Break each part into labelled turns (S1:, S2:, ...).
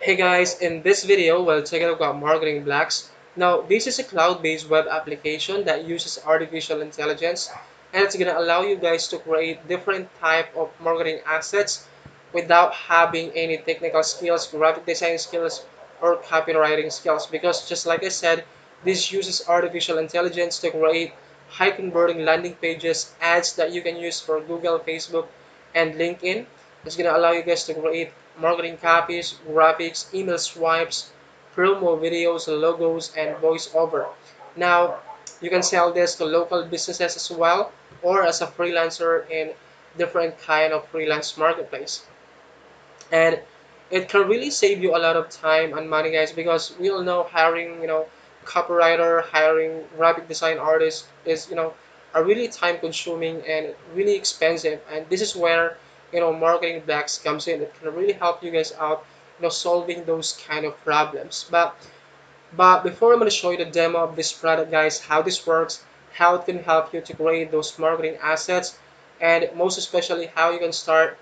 S1: Hey guys, in this video, we'll take a look at MarketingBlocks. Now, this is a cloud-based web application that uses artificial intelligence, and it's gonna allow you guys to create different type of marketing assets without having any technical skills, graphic design skills, or copywriting skills. Because just like I said, this uses artificial intelligence to create high-converting landing pages, ads that you can use for Google, Facebook, and LinkedIn. It's gonna allow you guys to create marketing copies, graphics, email swipes, promo videos, logos, and voiceover. Now, you can sell this to local businesses as well, or as a freelancer in different kind of freelance marketplace. And it can really save you a lot of time and money, guys, because we all know hiring, copywriter, hiring graphic design artist is, are really time consuming and really expensive. And this is where, marketing blocks comes in. It can really help you guys out, solving those kind of problems. But before I'm going to show you the demo of this product, guys, how this works, how it can help you to create those marketing assets, and most especially how you can start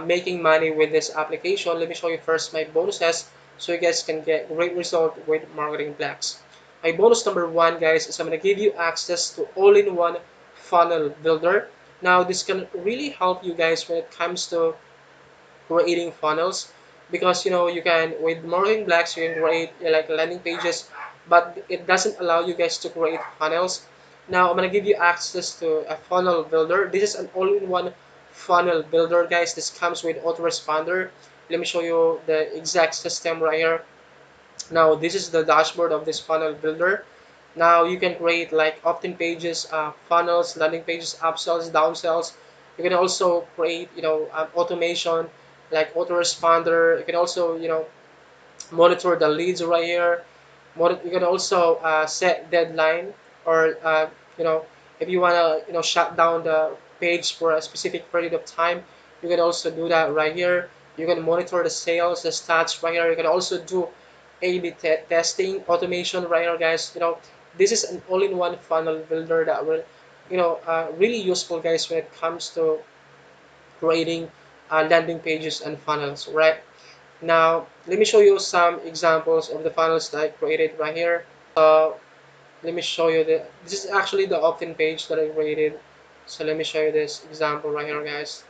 S1: making money with this application, let me show you first my bonuses so you guys can get great result with marketing blocks. My bonus number one, guys, is I'm going to give you access to all-in-one funnel builder. Now, this can really help you guys when it comes to creating funnels, because you can with marketing blocks you can create like landing pages, but it doesn't allow you guys to create funnels. Now I'm gonna give you access to a funnel builder. This is an all-in-one funnel builder, guys. This comes with autoresponder. Let me show you the exact system right here. Now this is the dashboard of this funnel builder. Now you can create like opt-in pages, funnels, landing pages, upsells, downsells. You can also create, automation like autoresponder. You can also, monitor the leads right here. You can also set deadline, or if you wanna, shut down the page for a specific period of time, you can also do that right here. You can monitor the sales, the stats right here. You can also do A/B testing, automation right here, guys. This is an all-in-one funnel builder that will, really useful, guys, when it comes to creating landing pages and funnels, right? Now, let me show you some examples of the funnels that I created right here. Let me show you this is actually the opt-in page that I created. So let me show you this example right here, guys.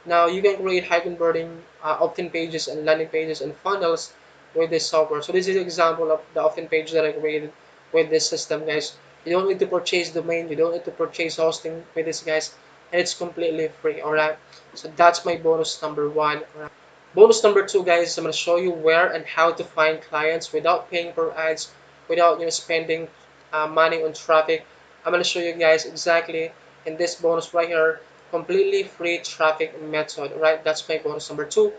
S1: Now you can create high converting opt-in pages and landing pages and funnels with this software. So this is an example of the opt-in page that I created with this system, guys. You don't need to purchase domain, you don't need to purchase hosting with this, guys, and it's completely free. All right. So that's my bonus number one. All right. Bonus number two, guys, I'm going to show you where and how to find clients without paying for ads, without spending money on traffic. I'm going to show you guys exactly in this bonus right here, completely free traffic method, right? That's my bonus number two.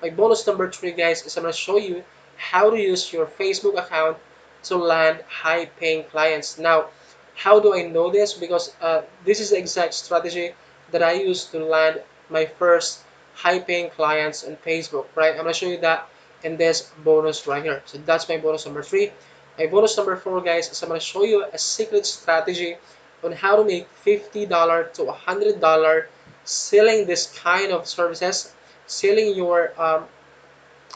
S1: My bonus number three, guys, is I'm going to show you how to use your Facebook account to land high-paying clients. Now, how do I know this? Because this is the exact strategy that I use to land my first high-paying clients on Facebook, right? I'm gonna show you that in this bonus right here. So that's my bonus number three. My bonus number four, guys, is I'm gonna show you a secret strategy on how to make $50 to $100 selling this kind of services, selling your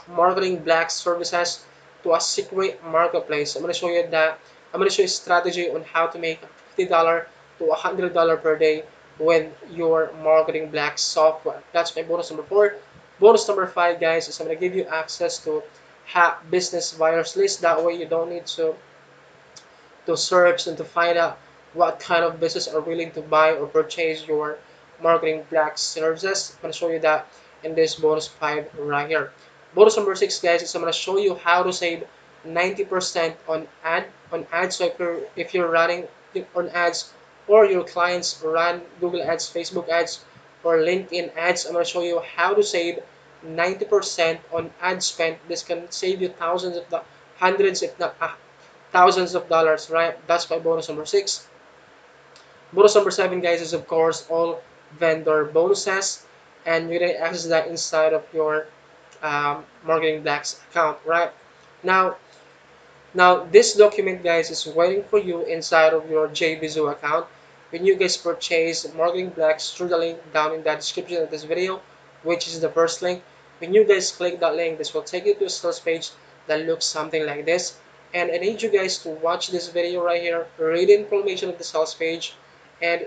S1: marketing black services to a secret marketplace. I'm going to show you that. I'm going to show you a strategy on how to make $50 to $100 per day with your marketing black software. That's my bonus number four. Bonus number five, guys, is I'm going to give you access to business buyers list. That way you don't need to search and to find out what kind of business are willing to buy or purchase your marketing black services. I'm going to show you that in this bonus 5 right here. Bonus number 6, guys, is I'm going to show you how to save 90% on ads. So if you're running on ads, or your clients run Google ads, Facebook ads, or LinkedIn ads, I'm going to show you how to save 90% on ad spend. This can save you thousands of the hundreds, if not thousands of dollars, right? That's my bonus number 6. Bonus number 7, guys, is of course all vendor bonuses, and you're gonna access that inside of your marketing blocks account, right? now now this document, guys, is waiting for you inside of your JVZoo account when you guys purchase marketing blocks through the link down in the description of this video, which is the first link. When you guys click that link, this will take you to a sales page that looks something like this. And I need you guys to watch this video right here, read the information of the sales page, and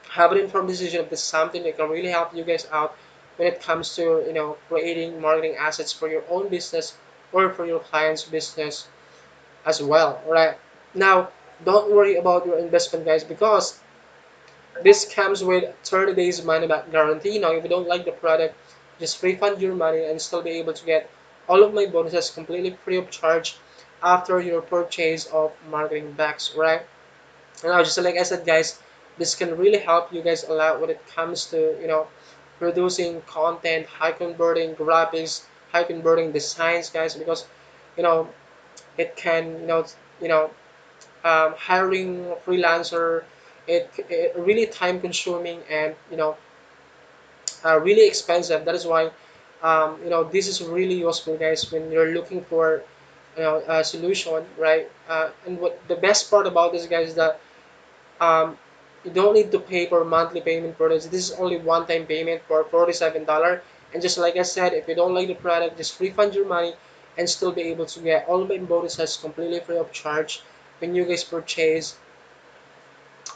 S1: have an informed decision if this is something that can really help you guys out when it comes to creating marketing assets for your own business or for your client's business as well. All right. Now, don't worry about your investment, guys, because this comes with 30 days money back guarantee. Now, if you don't like the product, just refund your money and still be able to get all of my bonuses completely free of charge after your purchase of MarketingBlocks, right? And now, just like I said, guys, this can really help you guys a lot when it comes to producing content, high converting graphics, high converting designs, guys, because you know it can hiring a freelancer, it really time consuming and really expensive. That is why this is really useful, guys, when you're looking for a solution, right? And what the best part about this, guys, is that um, you don't need to pay for monthly payment for this. This is only one-time payment for $47. And just like I said, if you don't like the product, just refund your money and still be able to get all my bonuses completely free of charge when you guys purchase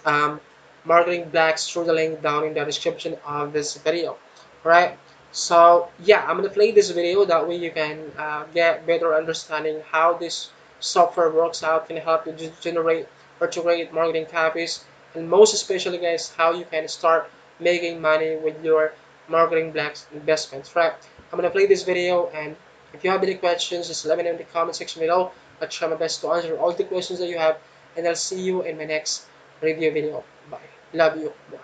S1: um, MarketingBlocks through the link down in the description of this video. Right? So yeah, I'm gonna play this video. That way you can get better understanding how this software works out, can help you generate or to create marketing copies, and most especially, guys, how you can start making money with your MarketingBlocks investments. Right? I'm gonna play this video, and if you have any questions, just let me know in the comment section below. I'll try my best to answer all the questions that you have, and I'll see you in my next review video. Bye. Love you. Bye.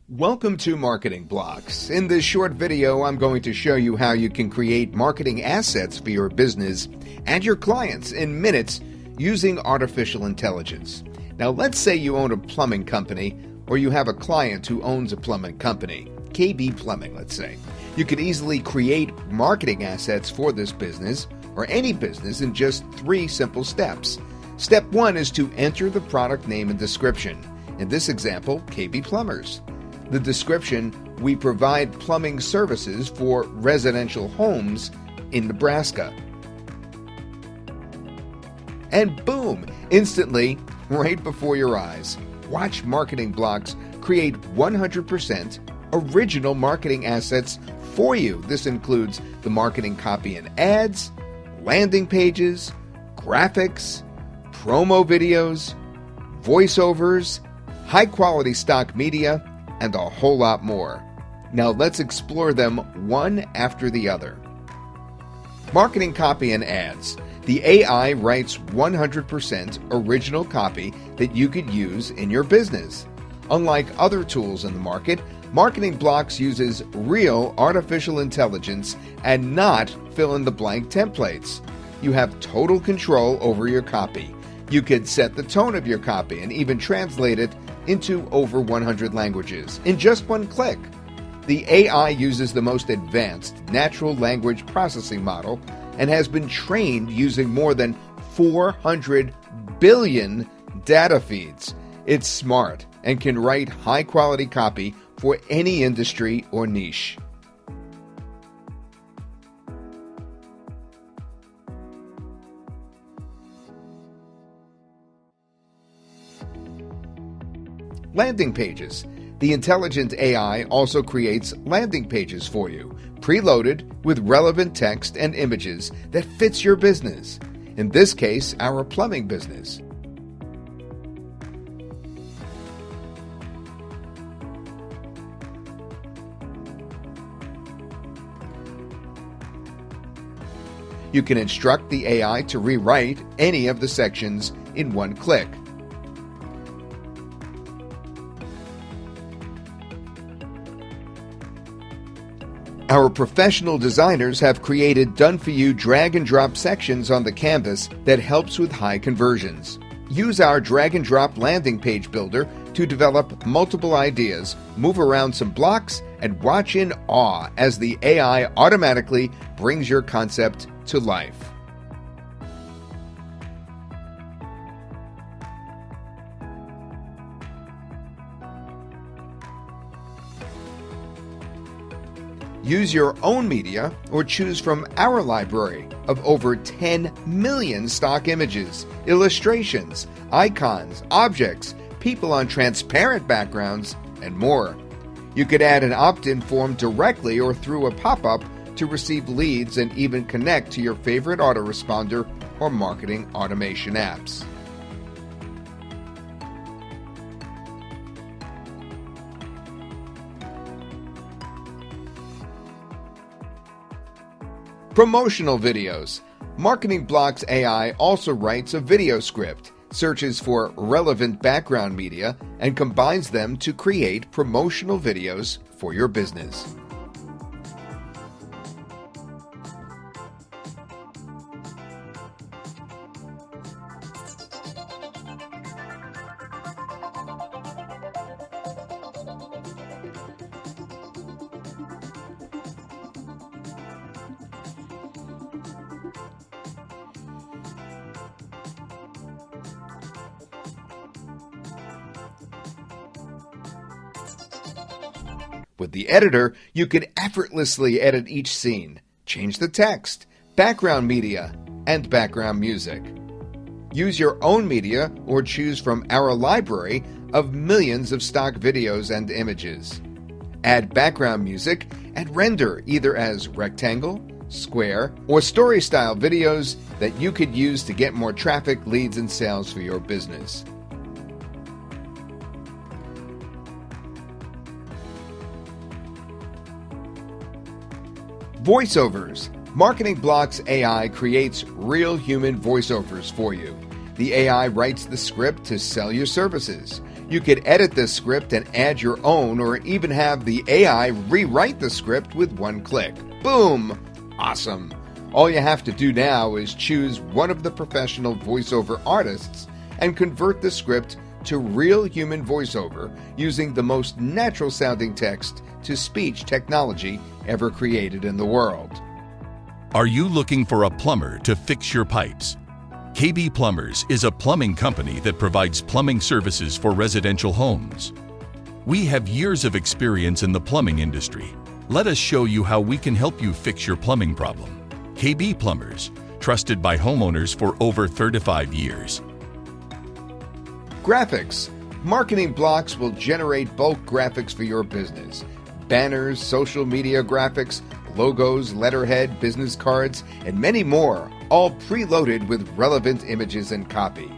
S2: Welcome to Marketing Blocks. In this short video, I'm going to show you how you can create marketing assets for your business and your clients in minutes using artificial intelligence. Now, let's say you own a plumbing company or you have a client who owns a plumbing company, KB Plumbing, let's say. You could easily create marketing assets for this business or any business in just 3 simple steps. Step 1 is to enter the product name and description. In this example, KB Plumbers. The description: we provide plumbing services for residential homes in Nebraska. And boom, instantly, right before your eyes, watch MarketingBlocks create 100% original marketing assets for you. This includes the marketing copy and ads, landing pages, graphics, promo videos, voiceovers, high-quality stock media, and a whole lot more. Now let's explore them one after the other. Marketing copy and ads. The AI writes 100% original copy that you could use in your business. Unlike other tools in the market, MarketingBlocks uses real artificial intelligence and not fill-in-the-blank templates. You have total control over your copy. You could set the tone of your copy and even translate it into over 100 languages in just one click. The AI uses the most advanced natural language processing model and has been trained using more than 400 billion data feeds. It's smart and can write high-quality copy for any industry or niche. Landing pages. The intelligent AI also creates landing pages for you, preloaded with relevant text and images that fits your business. In this case, our plumbing business. You can instruct the AI to rewrite any of the sections in one click. Our professional designers have created done-for-you drag-and-drop sections on the canvas that helps with high conversions. Use our drag-and-drop landing page builder to develop multiple ideas, move around some blocks, and watch in awe as the AI automatically brings your concept to life. Use your own media or choose from our library of over 10 million stock images, illustrations, icons, objects, people on transparent backgrounds, and more. You could add an opt-in form directly or through a pop-up to receive leads and even connect to your favorite autoresponder or marketing automation apps. Promotional videos. MarketingBlocks AI also writes a video script, searches for relevant background media, and combines them to create promotional videos for your business. With the editor, you can effortlessly edit each scene, change the text, background media, and background music. Use your own media or choose from our library of millions of stock videos and images. Add background music and render either as rectangle, square, or story-style videos that you could use to get more traffic, leads, and sales for your business. Voiceovers. MarketingBlocks AI creates real human voiceovers for you. The AI writes the script to sell your services. You could edit this script and add your own, or even have the AI rewrite the script with one click. Boom! Awesome! All you have to do now is choose one of the professional voiceover artists and convert the script to real human voiceover using the most natural sounding text to speech technology ever created in the world.
S3: Are you looking for a plumber to fix your pipes? KB Plumbers is a plumbing company that provides plumbing services for residential homes. We have years of experience in the plumbing industry. Let us show you how we can help you fix your plumbing problem. KB Plumbers, trusted by homeowners for over 35 years.
S2: Graphics. MarketingBlocks will generate bulk graphics for your business. Banners, social media graphics, logos, letterhead, business cards, and many more, all preloaded with relevant images and copy.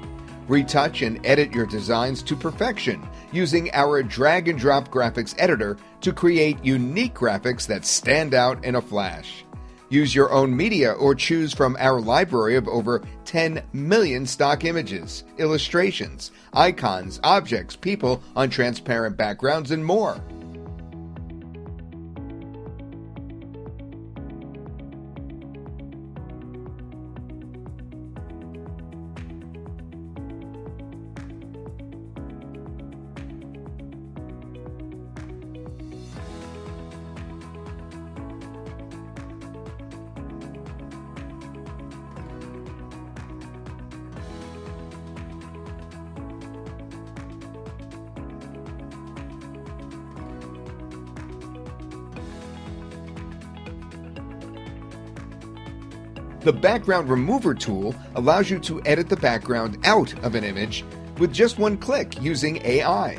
S2: Retouch and edit your designs to perfection using our drag and drop graphics editor to create unique graphics that stand out in a flash. Use your own media or choose from our library of over 10 million stock images, illustrations, icons, objects, people on transparent backgrounds, and more. The Background Remover tool allows you to edit the background out of an image with just one click using AI.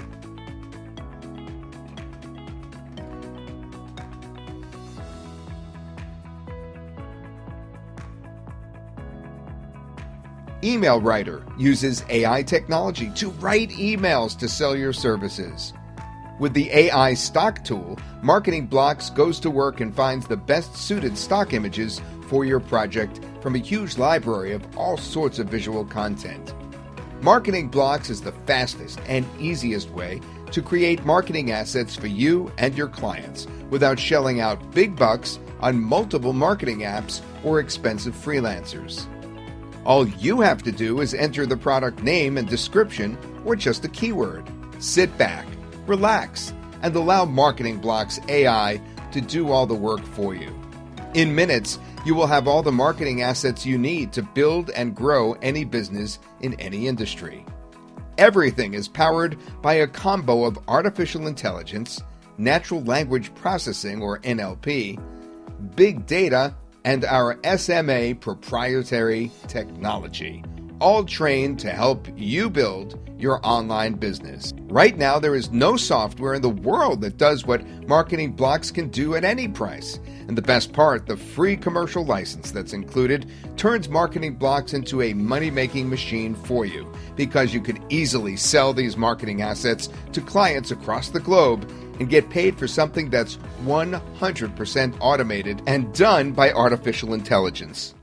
S2: Email Writer uses AI technology to write emails to sell your services. With the AI Stock tool, MarketingBlocks goes to work and finds the best suited stock images for your project from a huge library of all sorts of visual content. MarketingBlocks is the fastest and easiest way to create marketing assets for you and your clients without shelling out big bucks on multiple marketing apps or expensive freelancers. All you have to do is enter the product name and description or just a keyword. Sit back, relax, and allow MarketingBlocks AI to do all the work for you. In minutes, you will have all the marketing assets you need to build and grow any business in any industry. Everything is powered by a combo of artificial intelligence, natural language processing, or NLP, big data, and our SMA proprietary technology, all trained to help you build your online business. Right now, there is no software in the world that does what MarketingBlocks can do at any price. And the best part, the free commercial license that's included turns MarketingBlocks into a money-making machine for you, because you could easily sell these marketing assets to clients across the globe and get paid for something that's 100% automated and done by artificial intelligence.